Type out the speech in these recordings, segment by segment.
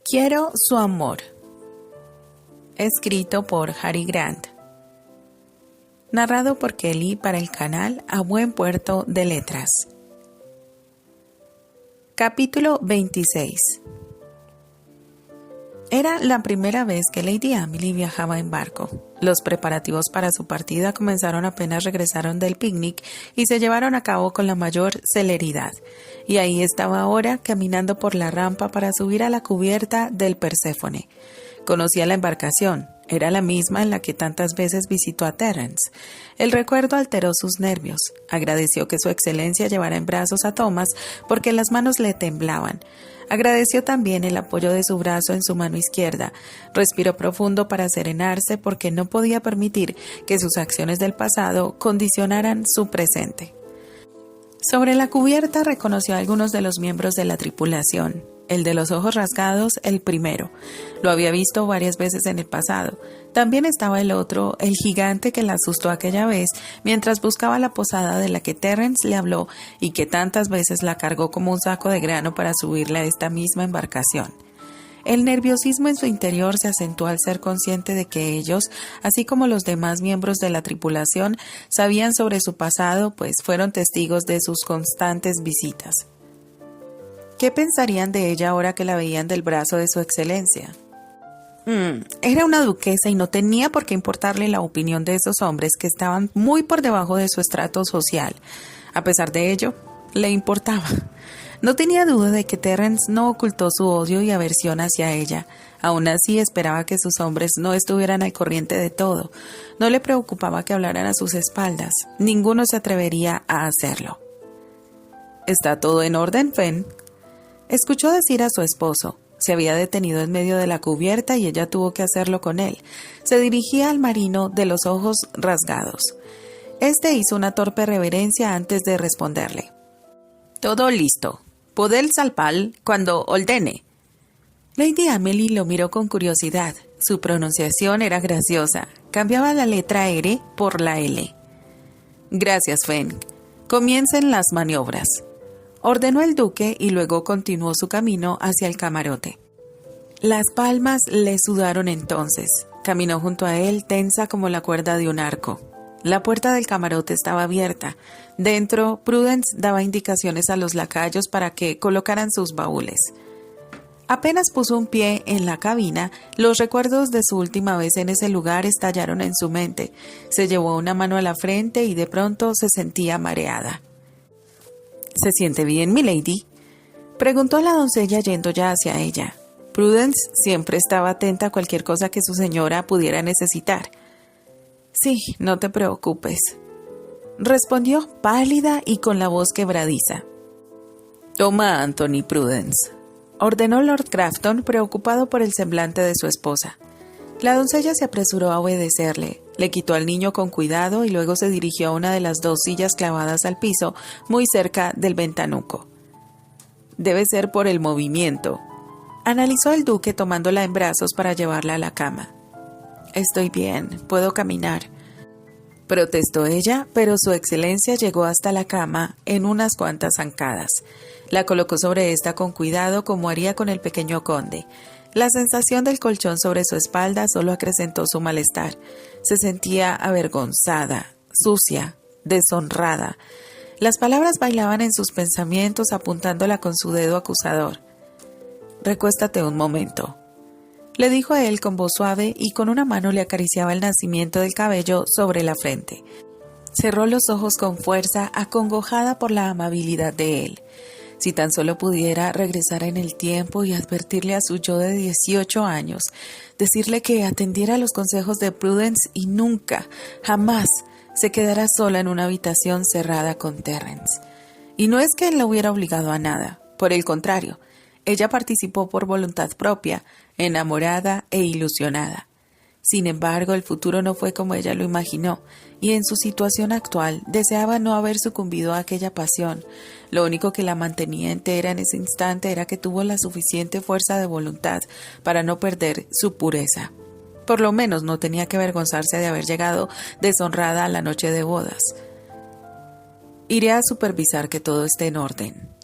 Quiero su amor. Escrito por Harry Grant. Narrado por Kelly para el canal A Buen Puerto de Letras. Capítulo 26. Era la primera vez que Lady Emily viajaba en barco. Los preparativos para su partida comenzaron apenas regresaron del picnic y se llevaron a cabo con la mayor celeridad. Y ahí estaba ahora caminando por la rampa para subir a la cubierta del Perséfone. Conocía la embarcación. Era la misma en la que tantas veces visitó a Terence. El recuerdo alteró sus nervios. Agradeció que su excelencia llevara en brazos a Thomas porque las manos le temblaban. Agradeció también el apoyo de su brazo en su mano izquierda. Respiró profundo para serenarse porque no podía permitir que sus acciones del pasado condicionaran su presente. Sobre la cubierta reconoció a algunos de los miembros de la tripulación. El de los ojos rasgados, el primero. Lo había visto varias veces en el pasado. También estaba el otro, el gigante que la asustó aquella vez mientras buscaba la posada de la que Terence le habló y que tantas veces la cargó como un saco de grano para subirle a esta misma embarcación. El nerviosismo en su interior se acentuó al ser consciente de que ellos, así como los demás miembros de la tripulación, sabían sobre su pasado, pues fueron testigos de sus constantes visitas. ¿Qué pensarían de ella ahora que la veían del brazo de su excelencia? Era una duquesa y no tenía por qué importarle la opinión de esos hombres que estaban muy por debajo de su estrato social. A pesar de ello, le importaba. No tenía duda de que Terence no ocultó su odio y aversión hacia ella. Aún así esperaba que sus hombres no estuvieran al corriente de todo. No le preocupaba que hablaran a sus espaldas. Ninguno se atrevería a hacerlo. ¿Está todo en orden, Fen? Escuchó decir a su esposo. Se había detenido en medio de la cubierta y ella tuvo que hacerlo con él. Se dirigía al marino de los ojos rasgados. Este hizo una torpe reverencia antes de responderle. Todo listo. Podel salpal cuando ordene. Lady Emily lo miró con curiosidad. Su pronunciación era graciosa. Cambiaba la letra R por la L. Gracias, Fen. Comiencen las maniobras. Ordenó el duque y luego continuó su camino hacia el camarote. Las palmas le sudaron entonces. Caminó junto a él, tensa como la cuerda de un arco. La puerta del camarote estaba abierta. Dentro, Prudence daba indicaciones a los lacayos para que colocaran sus baúles. Apenas puso un pie en la cabina, los recuerdos de su última vez en ese lugar estallaron en su mente. Se llevó una mano a la frente y de pronto se sentía mareada. ¿Se siente bien, milady?, preguntó la doncella yendo ya hacia ella. Prudence siempre estaba atenta a cualquier cosa que su señora pudiera necesitar. Sí, no te preocupes, respondió pálida y con la voz quebradiza. Toma, Anthony, Prudence, ordenó Lord Grafton, preocupado por el semblante de su esposa. La doncella se apresuró a obedecerle. Le quitó al niño con cuidado y luego se dirigió a una de las dos sillas clavadas al piso, muy cerca del ventanuco. Debe ser por el movimiento, analizó el duque tomándola en brazos para llevarla a la cama. Estoy bien, puedo caminar, protestó ella, pero su excelencia llegó hasta la cama en unas cuantas zancadas. La colocó sobre esta con cuidado como haría con el pequeño conde. La sensación del colchón sobre su espalda solo acrecentó su malestar. Se sentía avergonzada, sucia, deshonrada. Las palabras bailaban en sus pensamientos apuntándola con su dedo acusador. Recuéstate un momento, le dijo a él con voz suave y con una mano le acariciaba el nacimiento del cabello sobre la frente. Cerró los ojos con fuerza, acongojada por la amabilidad de él. Si tan solo pudiera regresar en el tiempo y advertirle a su yo de 18 años, decirle que atendiera los consejos de Prudence y nunca, jamás, se quedara sola en una habitación cerrada con Terence. Y no es que él la hubiera obligado a nada, por el contrario, ella participó por voluntad propia, enamorada e ilusionada. Sin embargo, el futuro no fue como ella lo imaginó, y en su situación actual deseaba no haber sucumbido a aquella pasión. Lo único que la mantenía entera en ese instante era que tuvo la suficiente fuerza de voluntad para no perder su pureza. Por lo menos no tenía que avergonzarse de haber llegado deshonrada a la noche de bodas. Iré a supervisar que todo esté en orden,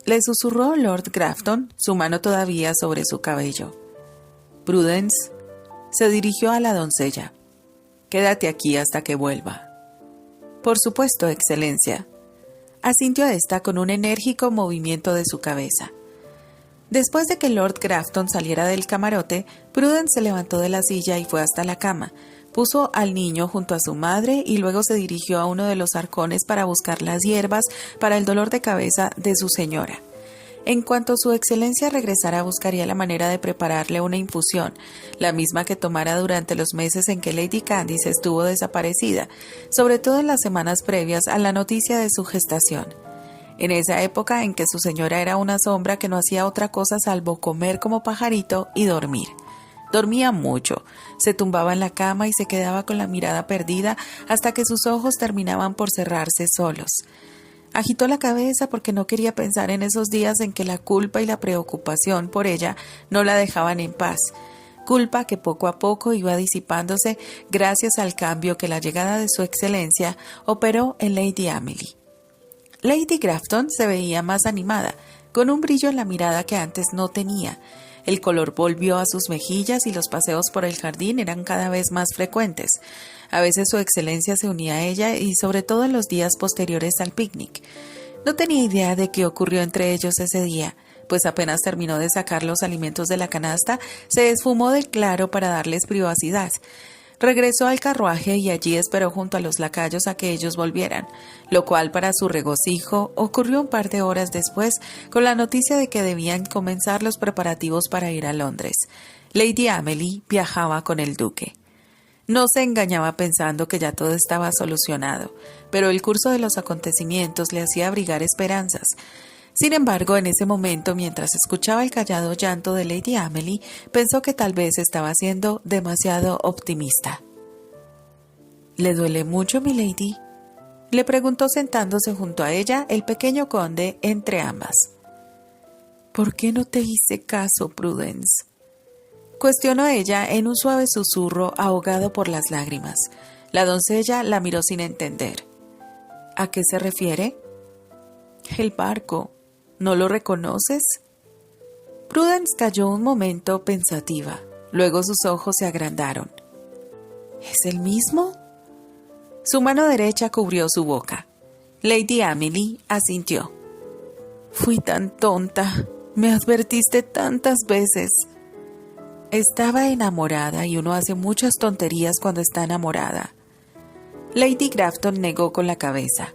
le susurró Lord Grafton, su mano todavía sobre su cabello. Prudence se dirigió a la doncella. «Quédate aquí hasta que vuelva». «Por supuesto, Excelencia», asintió ésta con un enérgico movimiento de su cabeza. Después de que Lord Grafton saliera del camarote, Prudence se levantó de la silla y fue hasta la cama. Puso al niño junto a su madre y luego se dirigió a uno de los arcones para buscar las hierbas para el dolor de cabeza de su señora. En cuanto su excelencia regresara, buscaría la manera de prepararle una infusión, la misma que tomara durante los meses en que Lady Candice estuvo desaparecida, sobre todo en las semanas previas a la noticia de su gestación. En esa época en que su señora era una sombra que no hacía otra cosa salvo comer como pajarito y dormir. Dormía mucho, se tumbaba en la cama y se quedaba con la mirada perdida hasta que sus ojos terminaban por cerrarse solos. Agitó la cabeza porque no quería pensar en esos días en que la culpa y la preocupación por ella no la dejaban en paz. Culpa que poco a poco iba disipándose gracias al cambio que la llegada de su excelencia operó en Lady Amelie. Lady Grafton se veía más animada, con un brillo en la mirada que antes no tenía. El color volvió a sus mejillas y los paseos por el jardín eran cada vez más frecuentes. A veces su excelencia se unía a ella y sobre todo en los días posteriores al picnic. No tenía idea de qué ocurrió entre ellos ese día, pues apenas terminó de sacar los alimentos de la canasta, se esfumó del claro para darles privacidad. Regresó al carruaje y allí esperó junto a los lacayos a que ellos volvieran, lo cual para su regocijo ocurrió un par de horas después con la noticia de que debían comenzar los preparativos para ir a Londres. Lady Amelie viajaba con el duque. No se engañaba pensando que ya todo estaba solucionado, pero el curso de los acontecimientos le hacía abrigar esperanzas. Sin embargo, en ese momento, mientras escuchaba el callado llanto de Lady Amelie, pensó que tal vez estaba siendo demasiado optimista. —¿Le duele mucho, milady? —le preguntó sentándose junto a ella el pequeño conde entre ambas. —¿Por qué no te hice caso, Prudence? —cuestionó ella en un suave susurro ahogado por las lágrimas. La doncella la miró sin entender. —¿A qué se refiere? —El barco. ¿No lo reconoces? Prudence calló un momento pensativa. Luego sus ojos se agrandaron. ¿Es el mismo? Su mano derecha cubrió su boca. Lady Amelie asintió. Fui tan tonta. Me advertiste tantas veces. Estaba enamorada y uno hace muchas tonterías cuando está enamorada. Lady Grafton negó con la cabeza.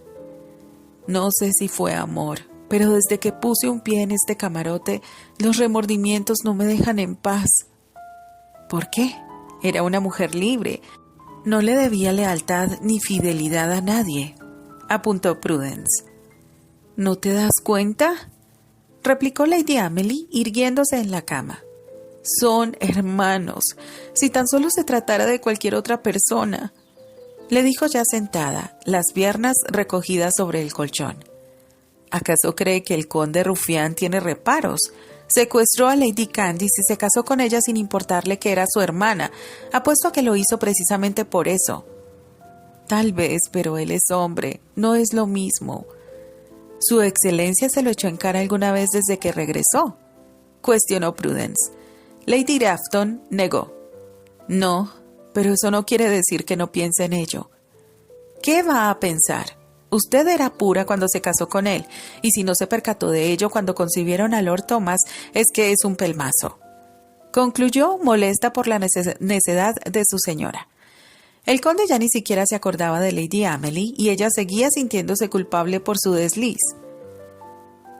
No sé si fue amor, pero desde que puse un pie en este camarote, los remordimientos no me dejan en paz. ¿Por qué? Era una mujer libre. No le debía lealtad ni fidelidad a nadie, apuntó Prudence. ¿No te das cuenta?, replicó Lady Amelie, irguiéndose en la cama. Son hermanos. Si tan solo se tratara de cualquier otra persona, le dijo ya sentada, las piernas recogidas sobre el colchón. ¿Acaso cree que el conde rufián tiene reparos? Secuestró a Lady Candice y se casó con ella sin importarle que era su hermana. Apuesto a que lo hizo precisamente por eso. Tal vez, pero él es hombre. No es lo mismo. ¿Su excelencia se lo echó en cara alguna vez desde que regresó?, cuestionó Prudence. Lady Grafton negó. No, pero eso no quiere decir que no piense en ello. ¿Qué va a pensar? Usted era pura cuando se casó con él, y si no se percató de ello cuando concibieron a Lord Thomas, es que es un pelmazo. Concluyó, molesta por la necedad de su señora. El conde ya ni siquiera se acordaba de Lady Amelie, y ella seguía sintiéndose culpable por su desliz.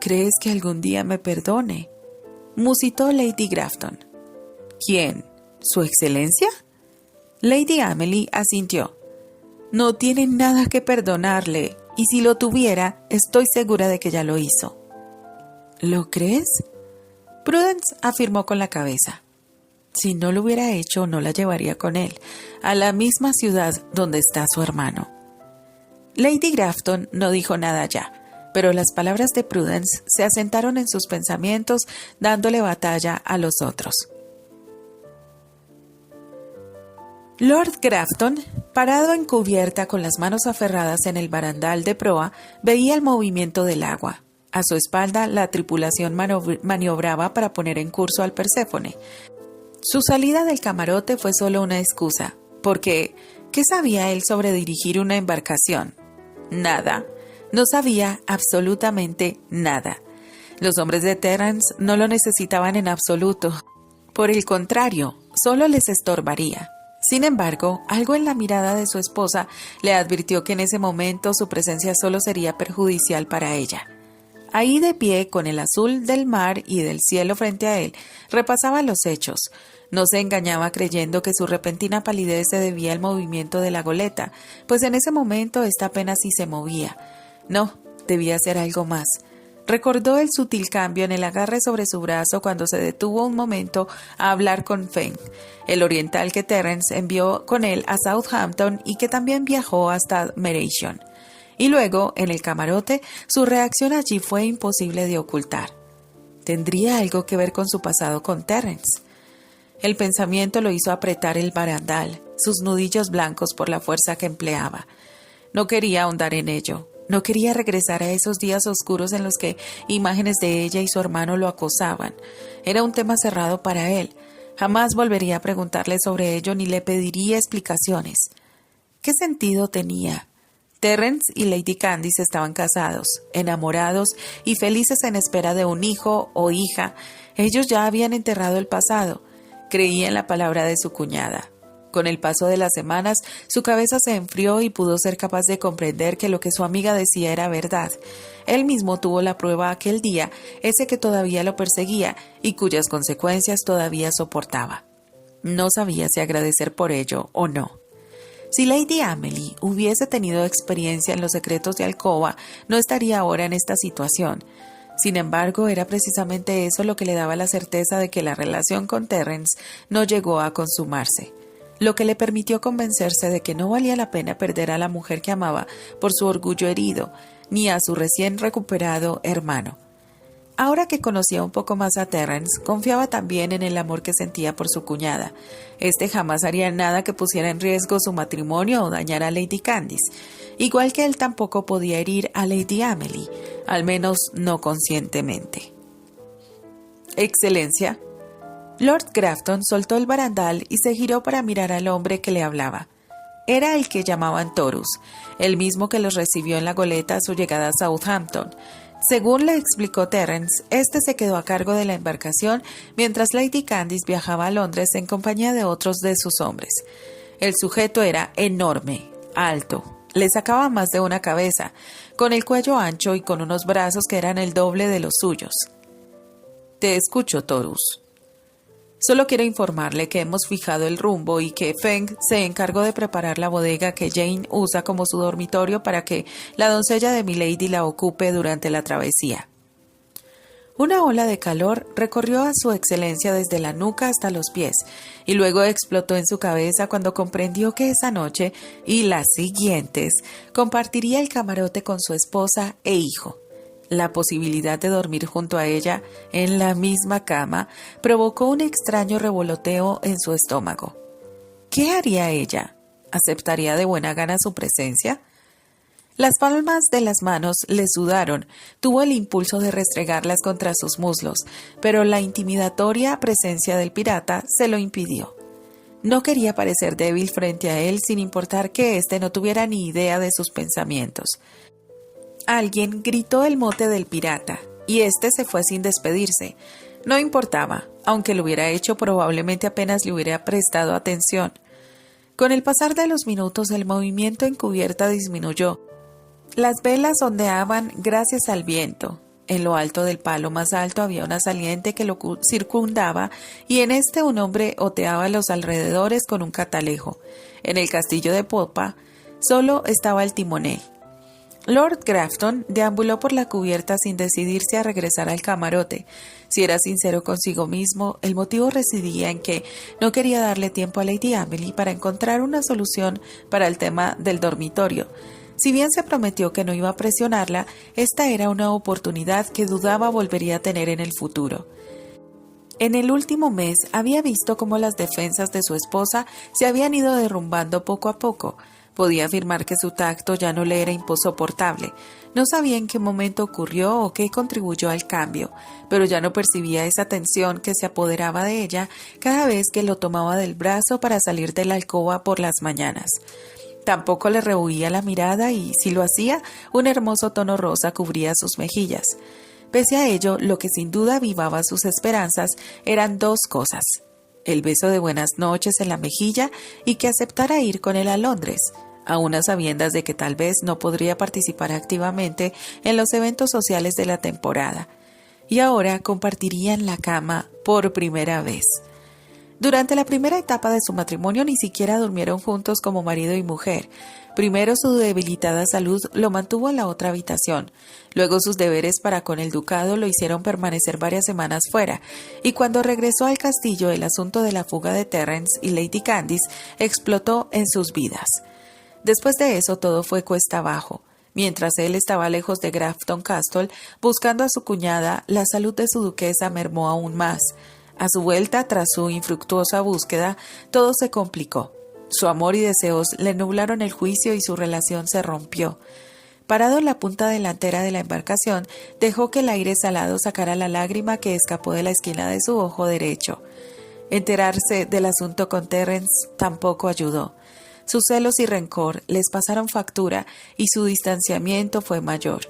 ¿Crees que algún día me perdone?, musitó Lady Grafton. ¿Quién? ¿Su excelencia? Lady Amelie asintió. No tiene nada que perdonarle, y si lo tuviera, estoy segura de que ya lo hizo. ¿Lo crees? Prudence afirmó con la cabeza. Si no lo hubiera hecho, no la llevaría con él, a la misma ciudad donde está su hermano. Lady Grafton no dijo nada ya, pero las palabras de Prudence se asentaron en sus pensamientos, dándole batalla a los otros. Lord Grafton, parado en cubierta con las manos aferradas en el barandal de proa, veía el movimiento del agua. A su espalda, la tripulación maniobraba para poner en curso al Perséfone. Su salida del camarote fue solo una excusa, porque ¿qué sabía él sobre dirigir una embarcación? Nada. No sabía absolutamente nada. Los hombres de Terrence no lo necesitaban en absoluto. Por el contrario, solo les estorbaría. Sin embargo, algo en la mirada de su esposa le advirtió que en ese momento su presencia solo sería perjudicial para ella. Ahí de pie, con el azul del mar y del cielo frente a él, repasaba los hechos. No se engañaba creyendo que su repentina palidez se debía al movimiento de la goleta, pues en ese momento ésta apenas si se movía. No, debía ser algo más. Recordó el sutil cambio en el agarre sobre su brazo cuando se detuvo un momento a hablar con Feng, el oriental que Terrence envió con él a Southampton y que también viajó hasta Meration. Y luego, en el camarote, su reacción allí fue imposible de ocultar. ¿Tendría algo que ver con su pasado con Terrence? El pensamiento lo hizo apretar el barandal, sus nudillos blancos por la fuerza que empleaba. No quería ahondar en ello. No quería regresar a esos días oscuros en los que imágenes de ella y su hermano lo acosaban. Era un tema cerrado para él. Jamás volvería a preguntarle sobre ello ni le pediría explicaciones. ¿Qué sentido tenía? Terrence y Lady Candice estaban casados, enamorados y felices en espera de un hijo o hija. Ellos ya habían enterrado el pasado. Creía en la palabra de su cuñada. Con el paso de las semanas, su cabeza se enfrió y pudo ser capaz de comprender que lo que su amiga decía era verdad. Él mismo tuvo la prueba aquel día, ese que todavía lo perseguía y cuyas consecuencias todavía soportaba. No sabía si agradecer por ello o no. Si Lady Amelie hubiese tenido experiencia en los secretos de alcoba, no estaría ahora en esta situación. Sin embargo, era precisamente eso lo que le daba la certeza de que la relación con Terrence no llegó a consumarse, lo que le permitió convencerse de que no valía la pena perder a la mujer que amaba por su orgullo herido, ni a su recién recuperado hermano. Ahora que conocía un poco más a Terrence, confiaba también en el amor que sentía por su cuñada. Este jamás haría nada que pusiera en riesgo su matrimonio o dañara a Lady Candice, igual que él tampoco podía herir a Lady Amelie, al menos no conscientemente. Excelencia. Lord Grafton soltó el barandal y se giró para mirar al hombre que le hablaba. Era el que llamaban Torus, el mismo que los recibió en la goleta a su llegada a Southampton. Según le explicó Terrence, este se quedó a cargo de la embarcación mientras Lady Candice viajaba a Londres en compañía de otros de sus hombres. El sujeto era enorme, alto, le sacaba más de una cabeza, con el cuello ancho y con unos brazos que eran el doble de los suyos. «Te escucho, Torus». Solo quiero informarle que hemos fijado el rumbo y que Feng se encargó de preparar la bodega que Jane usa como su dormitorio para que la doncella de Milady la ocupe durante la travesía. Una ola de calor recorrió a su excelencia desde la nuca hasta los pies y luego explotó en su cabeza cuando comprendió que esa noche y las siguientes compartiría el camarote con su esposa e hijo. La posibilidad de dormir junto a ella en la misma cama provocó un extraño revoloteo en su estómago. ¿Qué haría ella? ¿Aceptaría de buena gana su presencia? Las palmas de las manos le sudaron, tuvo el impulso de restregarlas contra sus muslos, pero la intimidatoria presencia del pirata se lo impidió. No quería parecer débil frente a él sin importar que éste no tuviera ni idea de sus pensamientos. Alguien gritó el mote del pirata, y éste se fue sin despedirse. No importaba, aunque lo hubiera hecho probablemente apenas le hubiera prestado atención. Con el pasar de los minutos el movimiento en cubierta disminuyó. Las velas ondeaban gracias al viento. En lo alto del palo más alto había una saliente que lo circundaba y en este un hombre oteaba los alrededores con un catalejo. En el castillo de popa solo estaba el timonel. Lord Grafton deambuló por la cubierta sin decidirse a regresar al camarote. Si era sincero consigo mismo, el motivo residía en que no quería darle tiempo a Lady Amelie para encontrar una solución para el tema del dormitorio. Si bien se prometió que no iba a presionarla, esta era una oportunidad que dudaba volvería a tener en el futuro. En el último mes había visto cómo las defensas de su esposa se habían ido derrumbando poco a poco. Podía afirmar que su tacto ya no le era insoportable. No sabía en qué momento ocurrió o qué contribuyó al cambio, pero ya no percibía esa tensión que se apoderaba de ella cada vez que lo tomaba del brazo para salir de la alcoba por las mañanas. Tampoco le rehuía la mirada y, si lo hacía, un hermoso tono rosa cubría sus mejillas. Pese a ello, lo que sin duda avivaba sus esperanzas eran dos cosas: el beso de buenas noches en la mejilla y que aceptara ir con él a Londres, aun a sabiendas de que tal vez no podría participar activamente en los eventos sociales de la temporada. Y ahora compartirían la cama por primera vez. Durante la primera etapa de su matrimonio ni siquiera durmieron juntos como marido y mujer. Primero su debilitada salud lo mantuvo en la otra habitación. Luego sus deberes para con el ducado lo hicieron permanecer varias semanas fuera. Y cuando regresó al castillo, el asunto de la fuga de Terence y Lady Candice explotó en sus vidas. Después de eso todo fue cuesta abajo. Mientras él estaba lejos de Grafton Castle, buscando a su cuñada, la salud de su duquesa mermó aún más. A su vuelta, tras su infructuosa búsqueda, todo se complicó. Su amor y deseos le nublaron el juicio y su relación se rompió. Parado en la punta delantera de la embarcación, dejó que el aire salado sacara la lágrima que escapó de la esquina de su ojo derecho. Enterarse del asunto con Terence tampoco ayudó. Sus celos y rencor les pasaron factura y su distanciamiento fue mayor.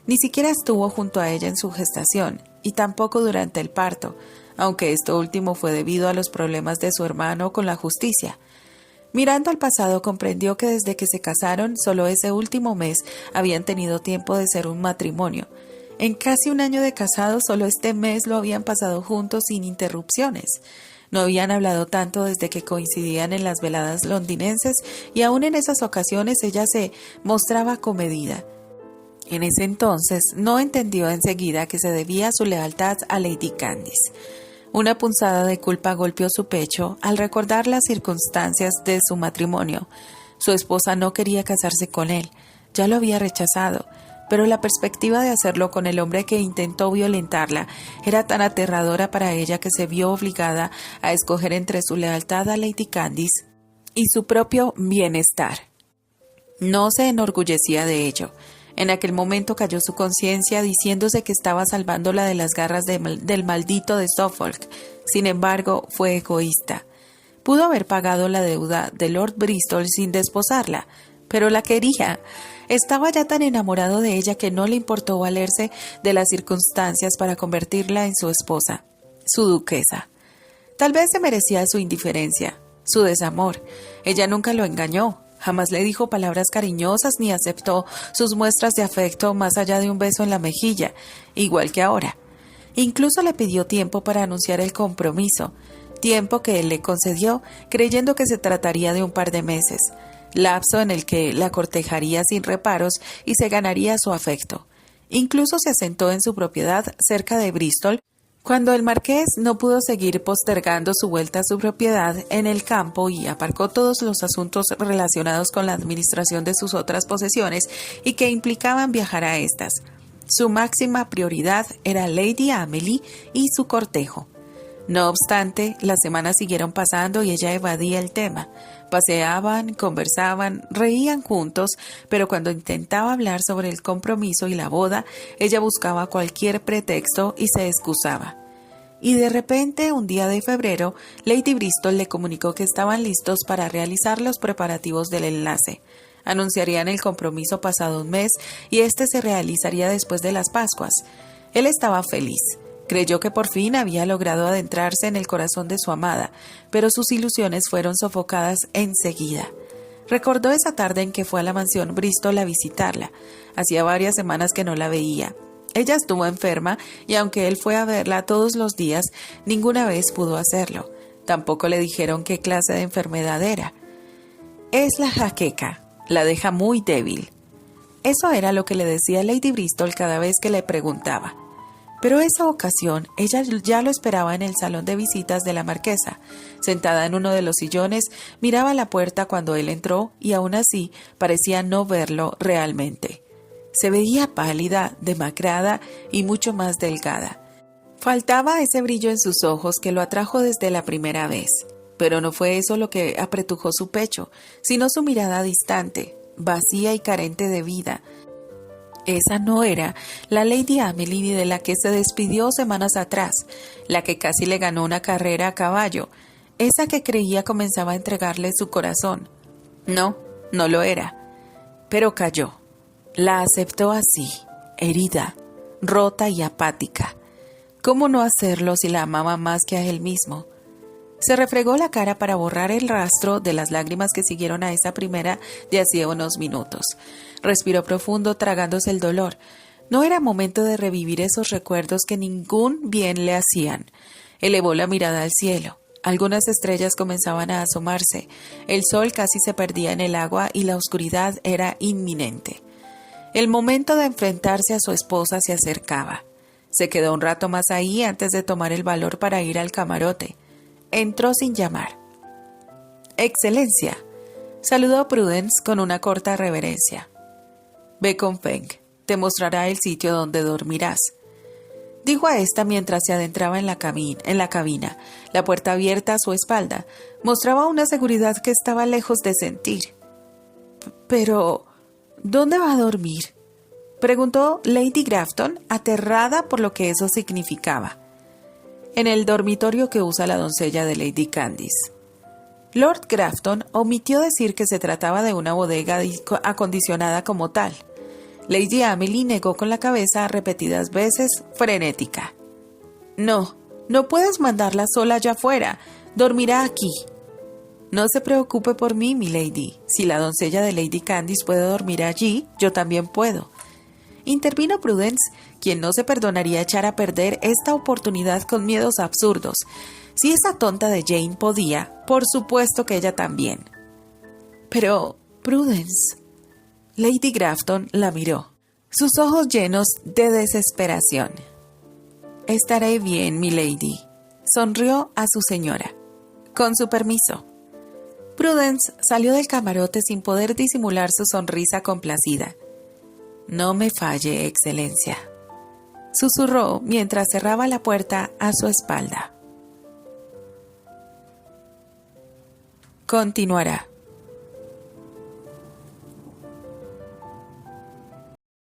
Ni siquiera estuvo junto a ella en su gestación y tampoco durante el parto, aunque esto último fue debido a los problemas de su hermano con la justicia. Mirando al pasado, comprendió que desde que se casaron, solo ese último mes habían tenido tiempo de ser un matrimonio. En casi un año de casados, solo este mes lo habían pasado juntos sin interrupciones. No habían hablado tanto desde que coincidían en las veladas londinenses y aún en esas ocasiones ella se mostraba comedida. En ese entonces no entendió enseguida que se debía a su lealtad a Lady Candice. Una punzada de culpa golpeó su pecho al recordar las circunstancias de su matrimonio. Su esposa no quería casarse con él, ya lo había rechazado, pero la perspectiva de hacerlo con el hombre que intentó violentarla era tan aterradora para ella que se vio obligada a escoger entre su lealtad a Lady Candice y su propio bienestar. No se enorgullecía de ello. En aquel momento cayó su conciencia diciéndose que estaba salvándola de las garras del maldito de Suffolk. Sin embargo, fue egoísta. Pudo haber pagado la deuda de Lord Bristol sin desposarla, pero la quería. Estaba ya tan enamorado de ella que no le importó valerse de las circunstancias para convertirla en su esposa, su duquesa. Tal vez se merecía su indiferencia, su desamor. Ella nunca lo engañó. Jamás le dijo palabras cariñosas ni aceptó sus muestras de afecto más allá de un beso en la mejilla, igual que ahora. Incluso le pidió tiempo para anunciar el compromiso, tiempo que él le concedió, creyendo que se trataría de un par de meses, lapso en el que la cortejaría sin reparos y se ganaría su afecto. Incluso se asentó en su propiedad cerca de Bristol, cuando el marqués no pudo seguir postergando su vuelta a su propiedad en el campo y aparcó todos los asuntos relacionados con la administración de sus otras posesiones y que implicaban viajar a estas. Su máxima prioridad era Lady Amelie y su cortejo. No obstante, las semanas siguieron pasando y ella evadía el tema. Paseaban, conversaban, reían juntos, pero cuando intentaba hablar sobre el compromiso y la boda, ella buscaba cualquier pretexto y se excusaba. Y de repente, un día de febrero, Lady Bristol le comunicó que estaban listos para realizar los preparativos del enlace. Anunciarían el compromiso pasado un mes y este se realizaría después de las Pascuas. Él estaba feliz. Creyó que por fin había logrado adentrarse en el corazón de su amada, pero sus ilusiones fueron sofocadas enseguida. Recordó esa tarde en que fue a la mansión Bristol a visitarla. Hacía varias semanas que no la veía. Ella estuvo enferma y aunque él fue a verla todos los días, ninguna vez pudo hacerlo. Tampoco le dijeron qué clase de enfermedad era. Es la jaqueca, la deja muy débil. Eso era lo que le decía Lady Bristol cada vez que le preguntaba. Pero esa ocasión ella ya lo esperaba en el salón de visitas de la marquesa. Sentada en uno de los sillones, miraba la puerta cuando él entró y aún así parecía no verlo realmente. Se veía pálida, demacrada y mucho más delgada. Faltaba ese brillo en sus ojos que lo atrajo desde la primera vez. Pero no fue eso lo que apretujó su pecho, sino su mirada distante, vacía y carente de vida. Esa no era la Lady Amelie de la que se despidió semanas atrás, la que casi le ganó una carrera a caballo, esa que creía comenzaba a entregarle su corazón. No, no lo era. Pero cayó. La aceptó así, herida, rota y apática. ¿Cómo no hacerlo si la amaba más que a él mismo? Se refregó la cara para borrar el rastro de las lágrimas que siguieron a esa primera de hacía unos minutos. Respiró profundo, tragándose el dolor. No era momento de revivir esos recuerdos que ningún bien le hacían. Elevó la mirada al cielo. Algunas estrellas comenzaban a asomarse. El sol casi se perdía en el agua y la oscuridad era inminente. El momento de enfrentarse a su esposa se acercaba. Se quedó un rato más ahí antes de tomar el valor para ir al camarote. Entró sin llamar. «Excelencia», saludó a Prudence con una corta reverencia. «Ve con Feng, te mostrará el sitio donde dormirás», dijo a esta mientras se adentraba en la cabina. La puerta abierta a su espalda mostraba una seguridad que estaba lejos de sentir. «Pero, ¿dónde va a dormir?», preguntó Lady Grafton, aterrada por lo que eso significaba. «En el dormitorio que usa la doncella de Lady Candice». Lord Grafton omitió decir que se trataba de una bodega acondicionada como tal. Lady Amelie negó con la cabeza repetidas veces, frenética. «No, no puedes mandarla sola allá afuera. Dormirá aquí». «No se preocupe por mí, milady. Si la doncella de Lady Candice puede dormir allí, yo también puedo», intervino Prudence, quien no se perdonaría echar a perder esta oportunidad con miedos absurdos. Si esa tonta de Jane podía, por supuesto que ella también. «Pero, Prudence», Lady Grafton la miró, sus ojos llenos de desesperación. «Estaré bien, milady», sonrió a su señora. «Con su permiso». Prudence salió del camarote sin poder disimular su sonrisa complacida. «No me falle, excelencia», susurró mientras cerraba la puerta a su espalda. Continuará.